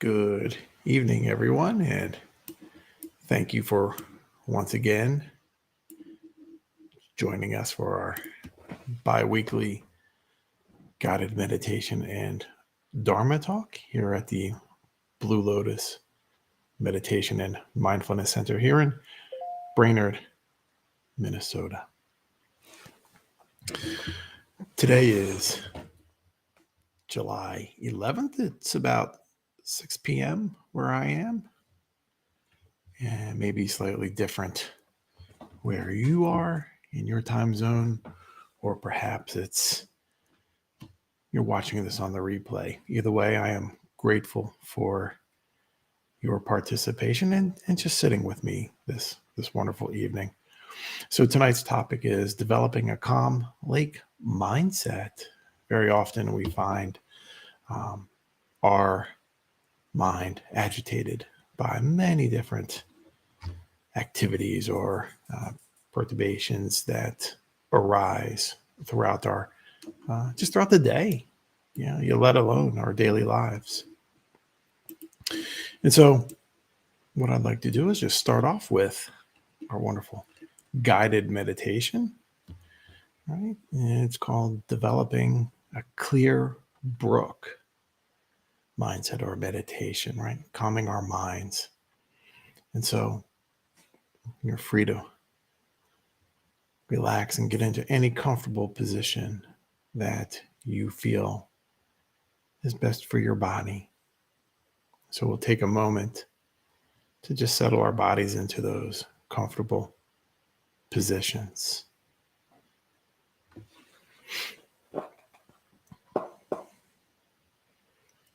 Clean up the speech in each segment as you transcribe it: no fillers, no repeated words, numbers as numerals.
Good evening, everyone, and thank you for once again joining us for our bi-weekly guided meditation and Dharma talk here at the Blue Lotus Meditation and Mindfulness Center here in Brainerd, Minnesota. Today is July 11th. It's about 6 p.m. where I am, and maybe slightly different where you are in your time zone, or perhaps you're watching this on the replay. Either way, I am grateful for your participation and just sitting with me this wonderful evening. So tonight's topic is developing a calm lake mindset. Very often we find our mind agitated by many different activities or perturbations that arise throughout just throughout the day, let alone our daily lives. And so what I'd like to do is just start off with our wonderful guided meditation, right? And it's called developing a clear brook mindset or meditation, right? Calming our minds. And so you're free to relax and get into any comfortable position that you feel is best for your body. So we'll take a moment to just settle our bodies into those comfortable positions.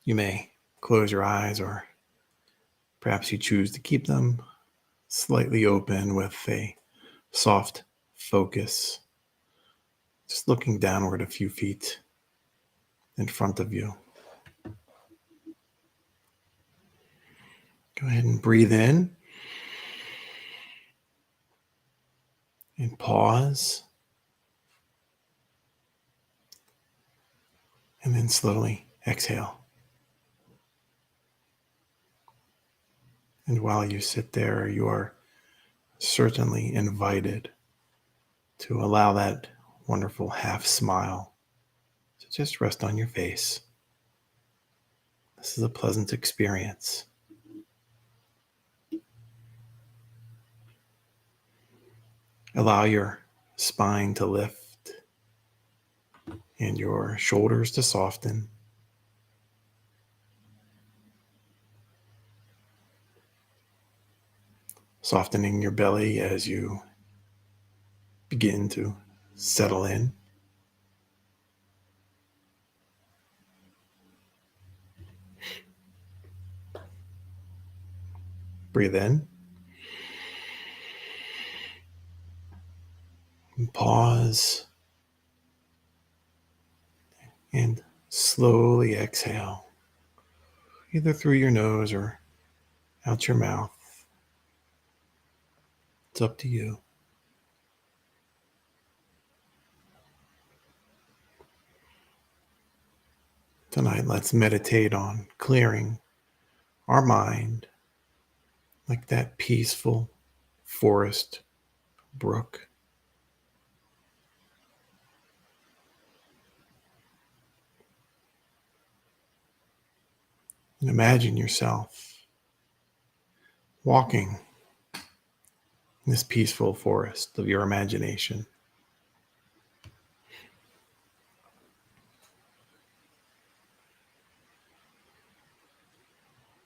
You may close your eyes, or perhaps you choose to keep them slightly open with a soft focus, just looking downward a few feet in front of you. Go ahead and breathe in and pause, and then slowly exhale. And while you sit there, you are certainly invited to allow that wonderful half smile to just rest on your face. This is a pleasant experience. Allow your spine to lift and your shoulders to soften. Softening your belly as you begin to settle in. Breathe in. And pause. And slowly exhale, either through your nose or out your mouth. It's up to you. Tonight, let's meditate on clearing our mind like that peaceful forest brook. And imagine yourself walking in this peaceful forest of your imagination.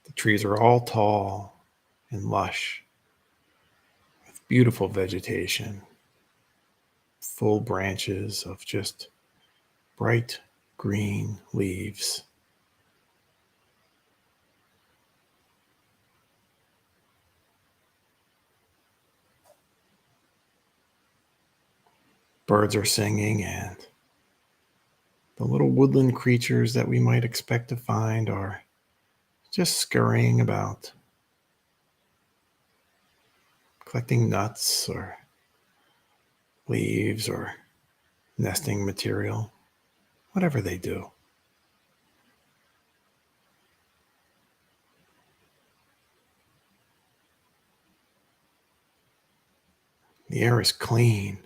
The trees are all tall and lush with beautiful vegetation, full branches of just bright green leaves. Birds are singing, and the little woodland creatures that we might expect to find are just scurrying about, collecting nuts or leaves or nesting material, whatever they do. The air is clean,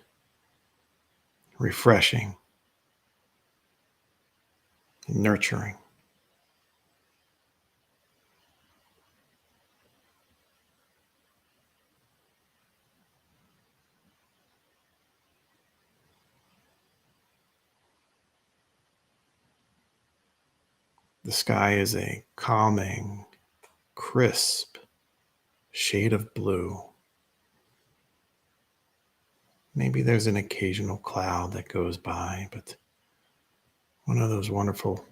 refreshing, and nurturing. The sky is a calming, crisp shade of blue. Maybe there's an occasional cloud that goes by, but one of those wonderful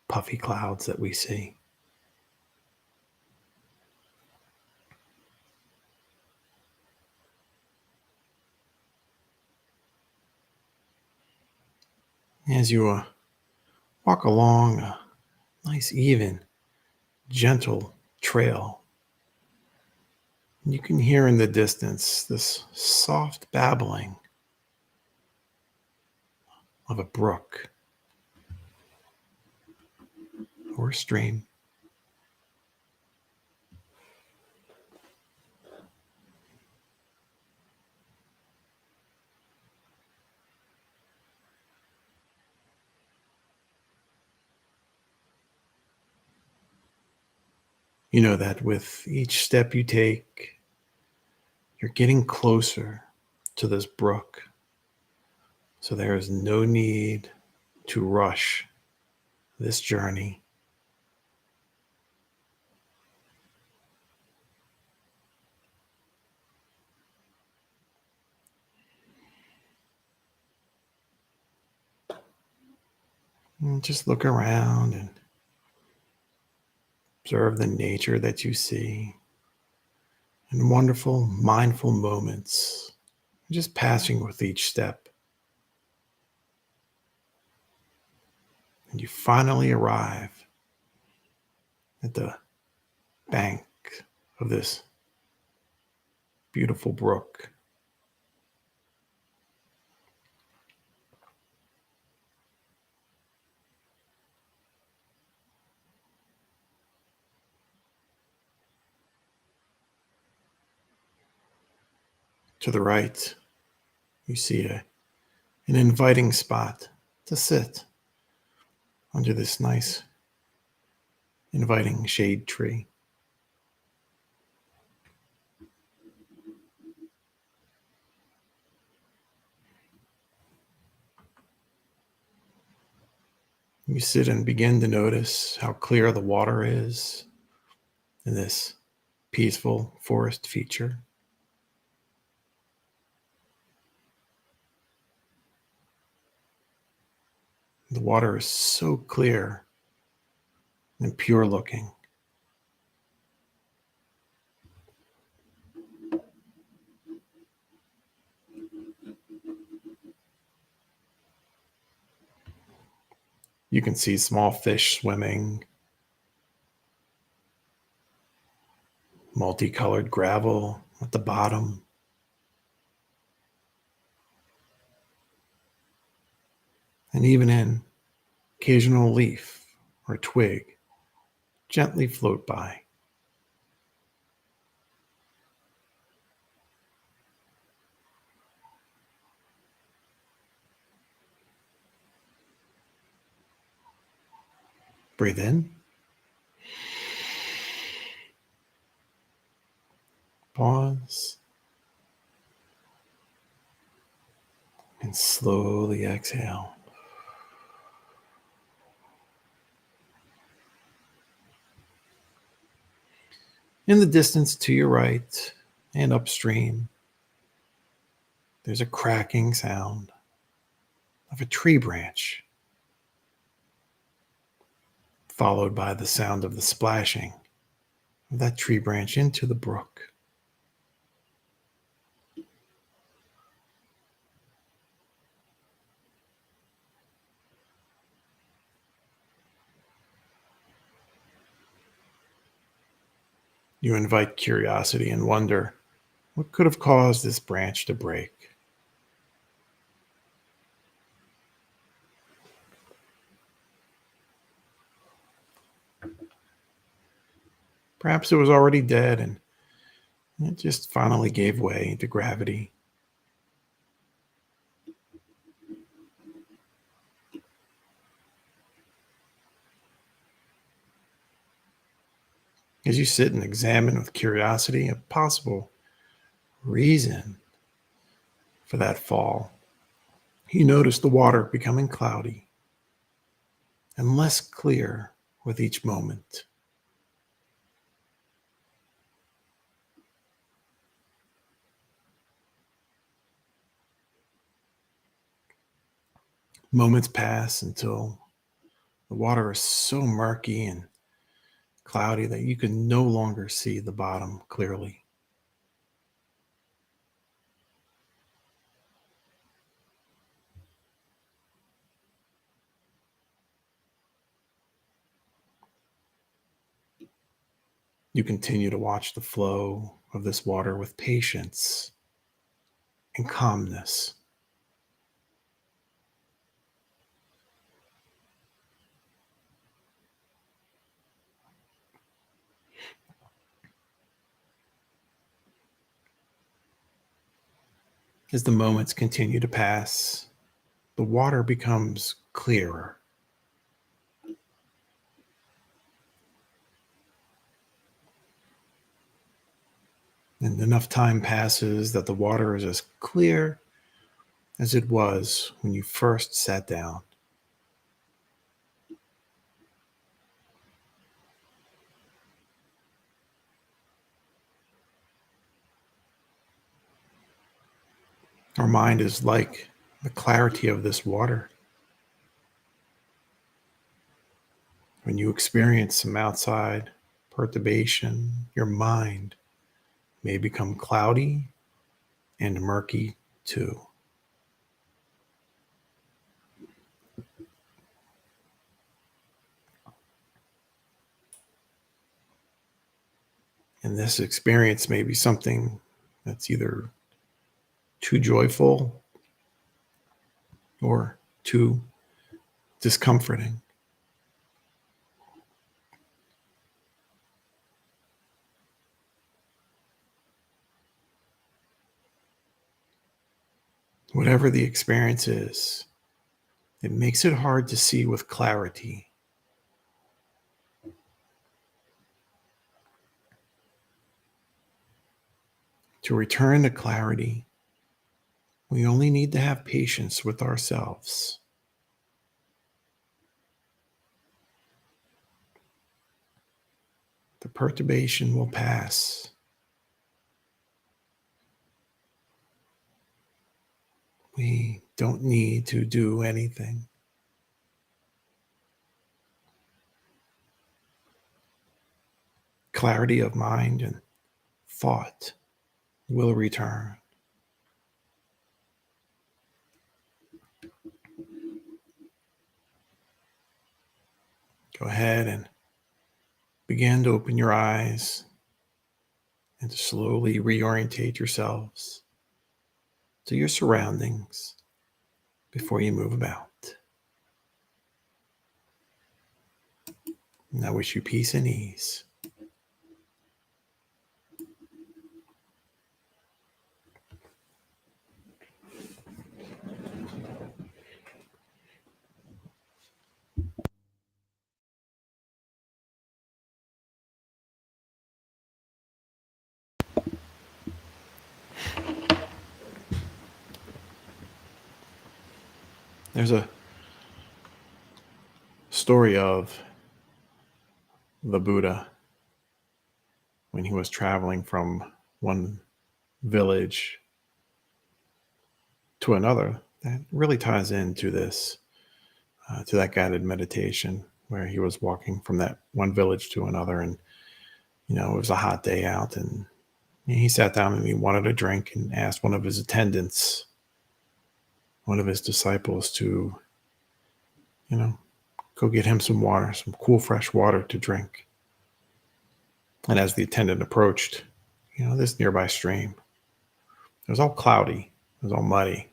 puffy clouds that we see. As you walk along a nice, even, gentle trail, you can hear in the distance this soft babbling of a brook or stream. You know that with each step you take, you're getting closer to this brook. So there is no need to rush this journey. And just look around and observe the nature that you see and wonderful mindful moments just passing with each step. And you finally arrive at the bank of this beautiful brook. To the right, you see an inviting spot to sit under this nice, inviting shade tree. You sit and begin to notice how clear the water is in this peaceful forest feature. The water is so clear and pure looking. You can see small fish swimming, multicolored gravel at the bottom. And even an occasional leaf or twig gently float by. Breathe in. Pause. And slowly exhale. In the distance to your right and upstream, there's a cracking sound of a tree branch, followed by the sound of the splashing of that tree branch into the brook. You invite curiosity and wonder what could have caused this branch to break. Perhaps it was already dead and it just finally gave way to gravity As you sit and examine with curiosity a possible reason for that fall, you notice the water becoming cloudy and less clear with each moment. Moments pass until the water is so murky and cloudy that you can no longer see the bottom clearly. You continue to watch the flow of this water with patience and calmness. As the moments continue to pass, the water becomes clearer. And enough time passes that the water is as clear as it was when you first sat down. Our mind is like the clarity of this water. When you experience some outside perturbation, your mind may become cloudy and murky too. And this experience may be something that's either too joyful or too discomforting. Whatever the experience is, it makes it hard to see with clarity. To return to clarity, we only need to have patience with ourselves. The perturbation will pass. We don't need to do anything. Clarity of mind and thought will return. Go ahead and begin to open your eyes and to slowly reorientate yourselves to your surroundings before you move about. And I wish you peace and ease. There's a story of the Buddha when he was traveling from one village to another that really ties into this, to that guided meditation where he was walking from that one village to another. And, it was a hot day out, and he sat down and he wanted a drink and asked one of his attendants, one of his disciples, to, go get him some water, some cool, fresh water to drink. And as the attendant approached, this nearby stream, it was all cloudy. It was all muddy.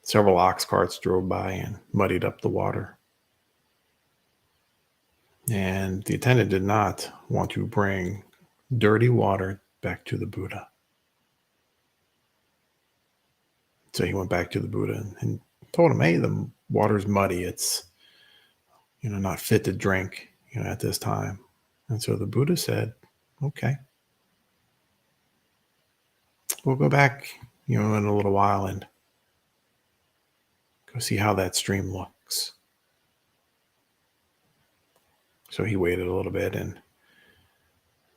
Several ox carts drove by and muddied up the water. And the attendant did not want to bring dirty water back to the Buddha. So he went back to the Buddha and told him, hey, the water's muddy. It's, not fit to drink. at this time. And so the Buddha said, okay, we'll go back, in a little while and go see how that stream looks. So he waited a little bit and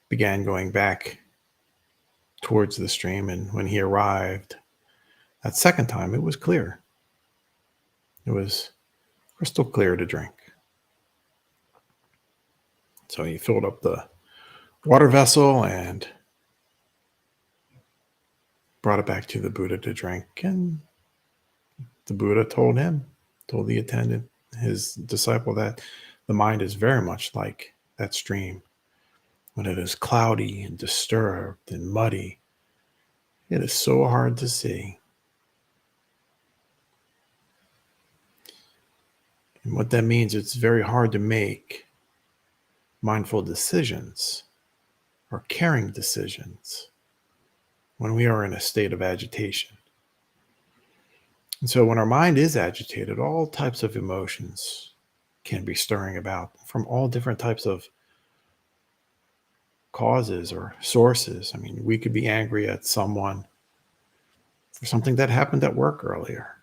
began going back towards the stream. And when he arrived that second time, it was clear. It was crystal clear to drink. So he filled up the water vessel and brought it back to the Buddha to drink. And the Buddha told the attendant, his disciple, that the mind is very much like that stream. When it is cloudy and disturbed and muddy, it is so hard to see. And what that means, it's very hard to make mindful decisions or caring decisions when we are in a state of agitation. And so when our mind is agitated, all types of emotions can be stirring about from all different types of causes or sources. I mean, we could be angry at someone for something that happened at work earlier.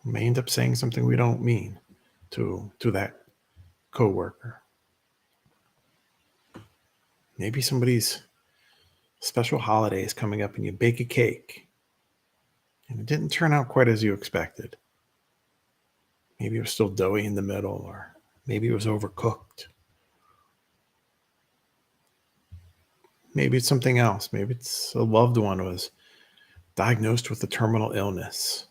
We may end up saying something we don't mean to that coworker. Maybe somebody's special holiday is coming up and you bake a cake and it didn't turn out quite as you expected. Maybe it was still doughy in the middle, or maybe it was overcooked. Maybe it's something else. Maybe it's a loved one who was diagnosed with a terminal illness.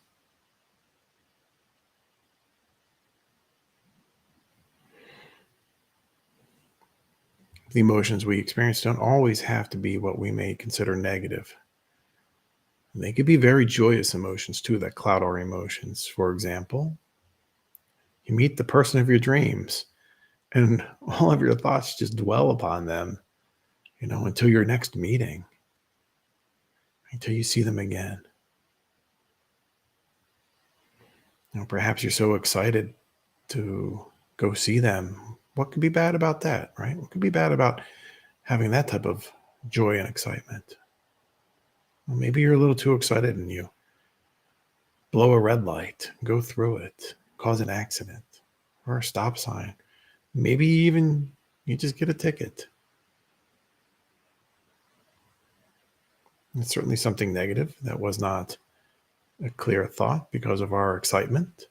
The emotions we experience don't always have to be what we may consider negative. They could be very joyous emotions too that cloud our emotions. For example, you meet the person of your dreams and all of your thoughts just dwell upon them, until your next meeting, until you see them again. Perhaps you're so excited to go see them. What could be bad about that, right? What could be bad about having that type of joy and excitement? Well, maybe you're a little too excited and you blow a red light, go through it, cause an accident or a stop sign. Maybe even you just get a ticket. It's certainly something negative. That was not a clear thought because of our excitement.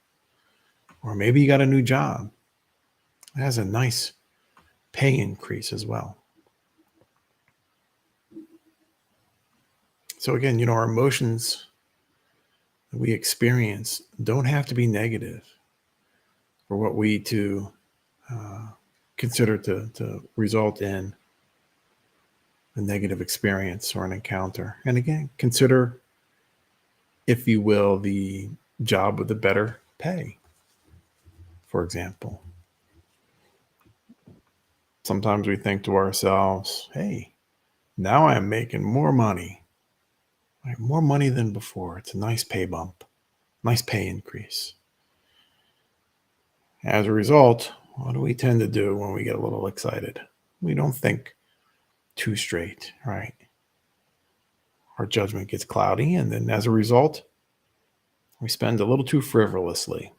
Or maybe you got a new job. It has a nice pay increase as well. So again, our emotions that we experience don't have to be negative for what we to consider to result in a negative experience or an encounter. And again, consider, if you will, the job with the better pay, for example. Sometimes we think to ourselves, hey, now I'm making more money. I have more money than before. It's a nice pay bump, nice pay increase. As a result, what do we tend to do when we get a little excited? We don't think too straight, right? Our judgment gets cloudy, and then as a result, we spend a little too frivolously.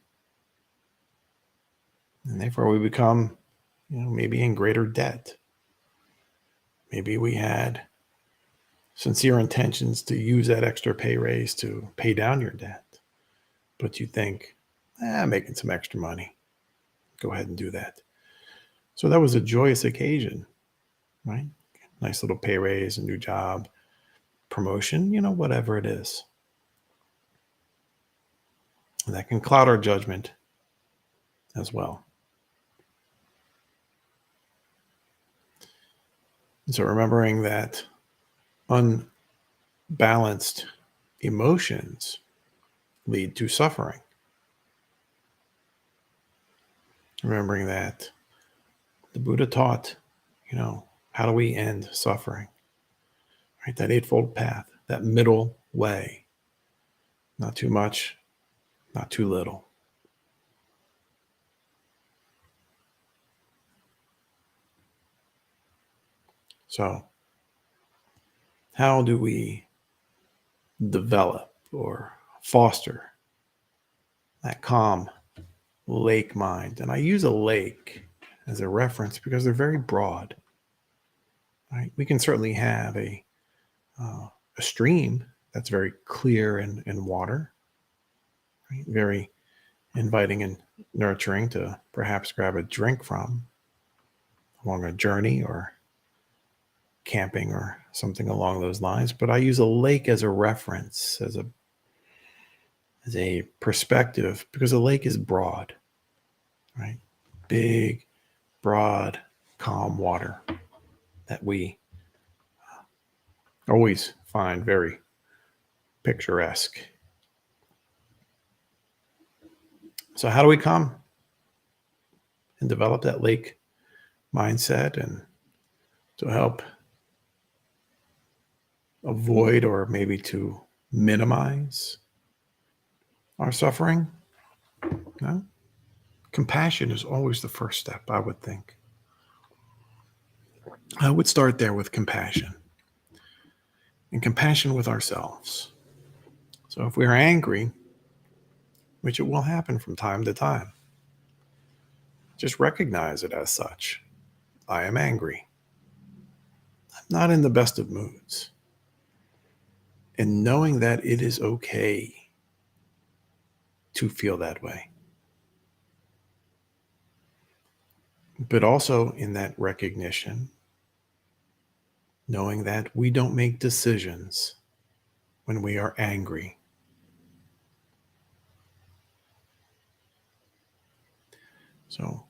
And therefore we become, maybe in greater debt. Maybe we had sincere intentions to use that extra pay raise to pay down your debt. But you think, I'm making some extra money. Go ahead and do that. So that was a joyous occasion, right? Nice little pay raise, a new job, promotion, whatever it is. And that can cloud our judgment as well. And so remembering that unbalanced emotions lead to suffering. Remembering that the Buddha taught, how do we end suffering? Right? That eightfold path, that middle way. Not too much, not too little. So, how do we develop or foster that calm lake mind? And I use a lake as a reference because they're very broad. Right? We can certainly have a stream that's very clear in water, right? Very inviting and nurturing to perhaps grab a drink from along a journey or camping or something along those lines. But I use a lake as a reference, as a perspective, because a lake is broad, right? Big, broad, calm water that we always find very picturesque. So how do we come and develop that lake mindset and to help avoid or maybe to minimize our suffering? No? Compassion is always the first step, I would think. I would start there with compassion and compassion with ourselves. So if we are angry, which it will happen from time to time, just recognize it as such. I am angry. I'm not in the best of moods. And knowing that it is okay to feel that way. But also in that recognition, knowing that we don't make decisions when we are angry. So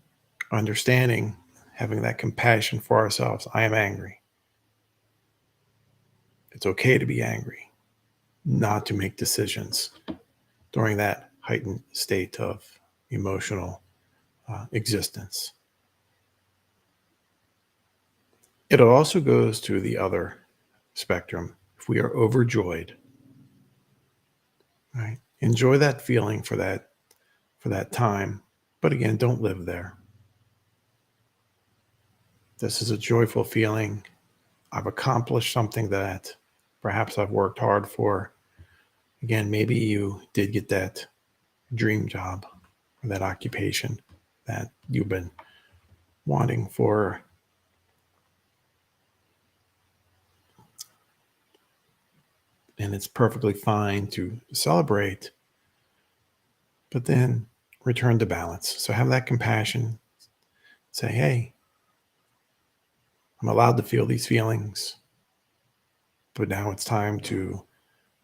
understanding, having that compassion for ourselves. I am angry. It's okay to be angry, not to make decisions during that heightened state of emotional existence. It also goes to the other spectrum. If we are overjoyed, right? Enjoy that feeling for that time, but again, don't live there. This is a joyful feeling. I've accomplished something that perhaps I've worked hard for. Again, maybe you did get that dream job or that occupation that you've been wanting for and it's perfectly fine to celebrate, but then return to balance. So have that compassion. Say, hey, I'm allowed to feel these feelings, but now it's time to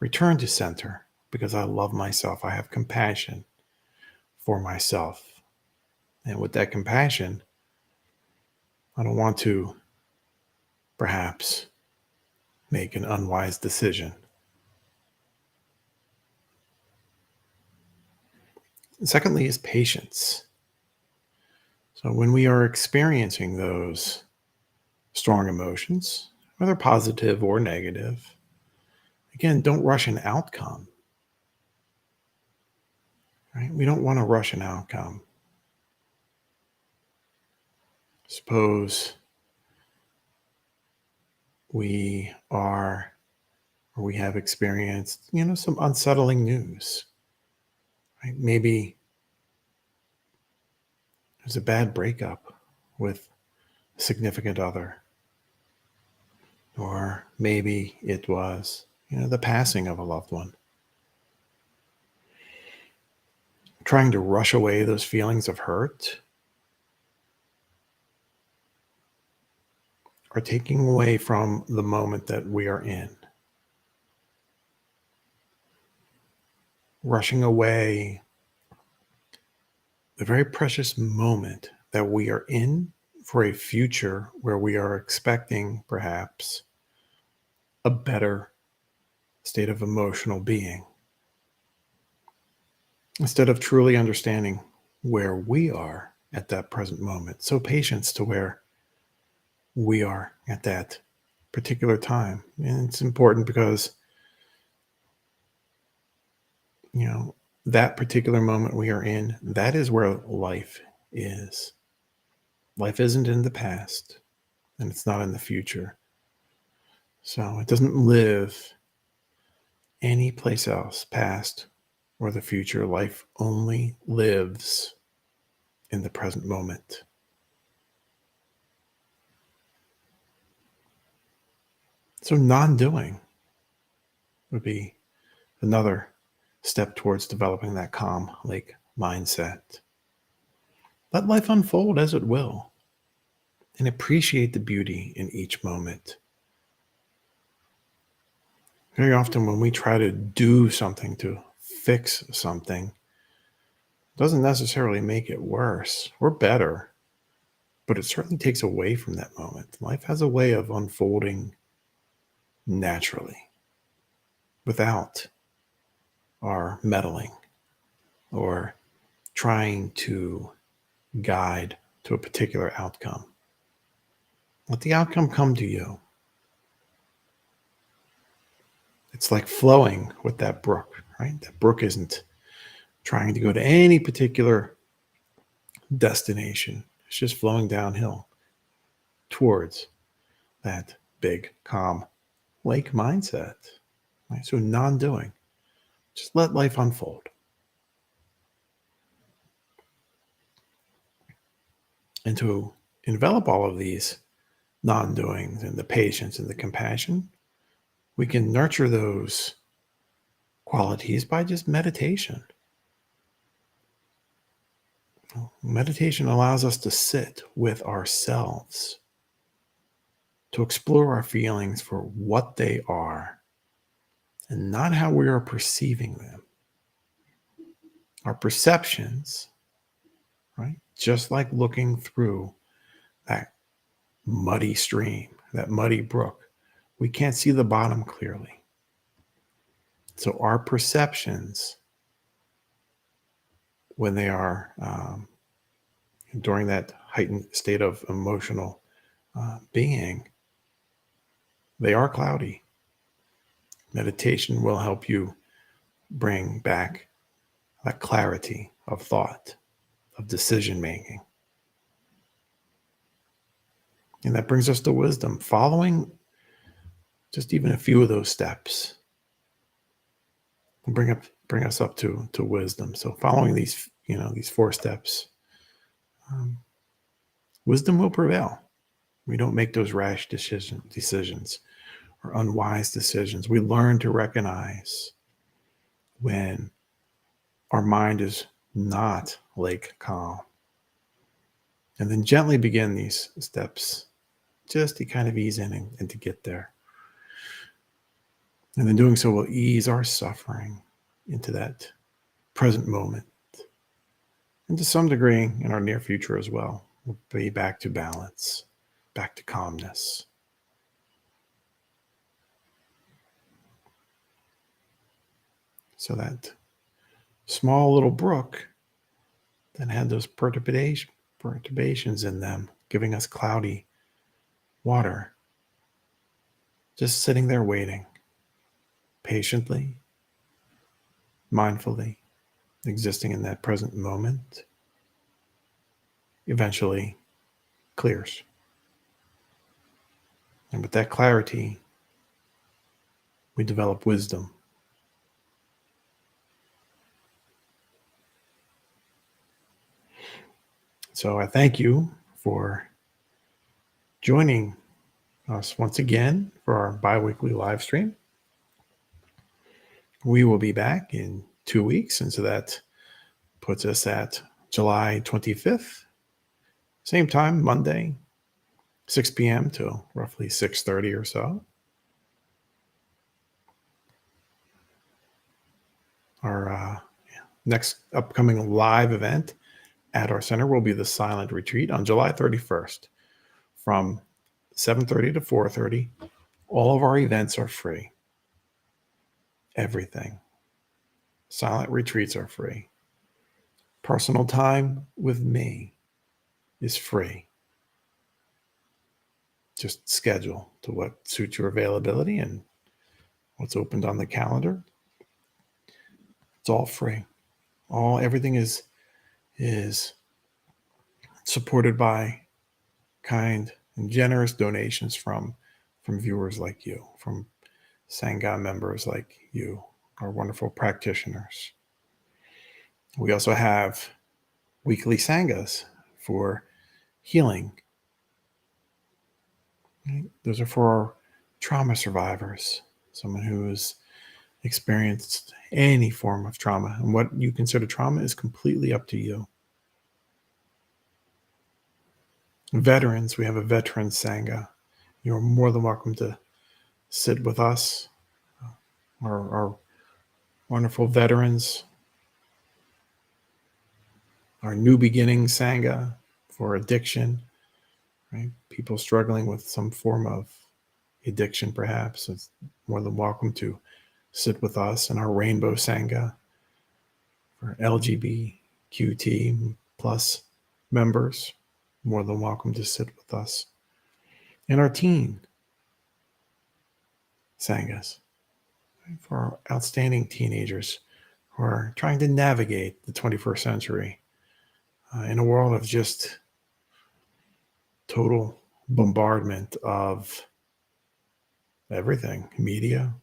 return to center because I love myself. I have compassion for myself. And with that compassion, I don't want to perhaps make an unwise decision. Secondly is patience. So when we are experiencing those strong emotions, whether positive or negative, again, don't rush an outcome. Right? We don't want to rush an outcome. Suppose we have experienced, some unsettling news. Right? Maybe there's a bad breakup with a significant other. Or maybe it was, the passing of a loved one. Trying to rush away those feelings of hurt or taking away from the moment that we are in. Rushing away the very precious moment that we are in for a future where we are expecting perhaps a better state of emotional being. Instead of truly understanding where we are at that present moment. So patience to where we are at that particular time. And it's important because, that particular moment we are in, that is where life is. Life isn't in the past and it's not in the future. So it doesn't live any place else, past or the future. Life only lives in the present moment. So non-doing would be another step towards developing that calm lake mindset. Let life unfold as it will and appreciate the beauty in each moment. Very often when we try to do something, to fix something, it doesn't necessarily make it worse or better, but it certainly takes away from that moment. Life has a way of unfolding naturally without our meddling or trying to guide to a particular outcome. Let the outcome come to you. It's like flowing with that brook, right? That brook isn't trying to go to any particular destination. It's just flowing downhill towards that big, calm lake mindset. Right? So non-doing. Just let life unfold. And to envelop all of these non-doings and the patience and the compassion, we can nurture those qualities by just meditation. Meditation allows us to sit with ourselves, to explore our feelings for what they are and not how we are perceiving them. Our perceptions, right? Just like looking through that muddy stream, that muddy brook, we can't see the bottom clearly. So our perceptions, when they are during that heightened state of emotional being, they are cloudy. Meditation will help you bring back that clarity of thought, of decision making. And that brings us to wisdom. Following just even a few of those steps will bring us up to wisdom. So following these 4 steps, wisdom will prevail. We don't make those rash decisions or unwise decisions. We learn to recognize when our mind is not lake calm. And then gently begin these steps just to kind of ease in and to get there. And then doing so will ease our suffering into that present moment. And to some degree in our near future as well, we'll be back to balance, back to calmness. So that small little brook that had those perturbations in them, giving us cloudy water, just sitting there waiting, patiently, mindfully, existing in that present moment, eventually clears. And with that clarity, we develop wisdom. So I thank you for joining us once again for our bi-weekly live stream. We will be back in 2 weeks, and so that puts us at July 25th, same time, Monday, 6 p.m. to roughly 6:30 or so. Our next upcoming live event at our center will be the Silent Retreat on July 31st from 7:30 to 4:30. All of our events are free. Everything. Silent retreats are free. Personal time with me is free. Just schedule to what suits your availability and what's opened on the calendar. It's all free. Everything is supported by kind and generous donations from from viewers like you, from Sangha members like you, our wonderful practitioners. We also have weekly Sanghas for healing. Right? Those are for trauma survivors, someone who's experienced any form of trauma. And what you consider trauma is completely up to you. Veterans, we have a veteran Sangha. You're more than welcome to sit with us, our wonderful veterans, our New Beginning Sangha for addiction, right? People struggling with some form of addiction, perhaps, is more than welcome to sit with us, and our Rainbow Sangha for LGBTQT plus members, more than welcome to sit with us. And our teen Sanghas, right? For our outstanding teenagers who are trying to navigate the 21st century in a world of just total bombardment of everything: media,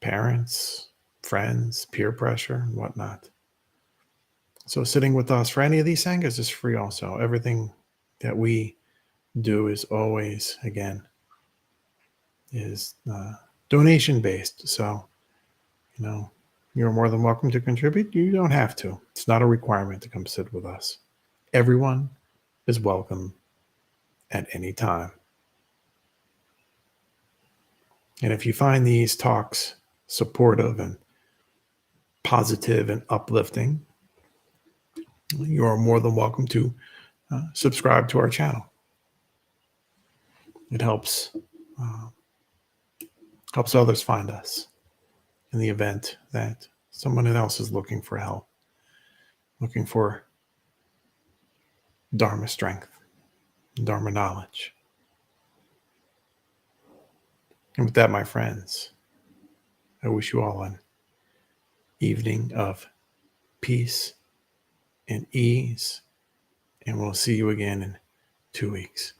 parents, friends, peer pressure, and whatnot. So sitting with us for any of these Sanghas is free also. Everything that we do is always, again, is donation based. So, you're more than welcome to contribute. You don't have to. It's not a requirement to come sit with us. Everyone is welcome at any time. And if you find these talks supportive and positive and uplifting, you are more than welcome to subscribe to our channel. It helps others find us in the event that someone else is looking for help, looking for Dharma strength, Dharma knowledge. And with that, my friends, I wish you all an evening of peace and ease, and we'll see you again in 2 weeks.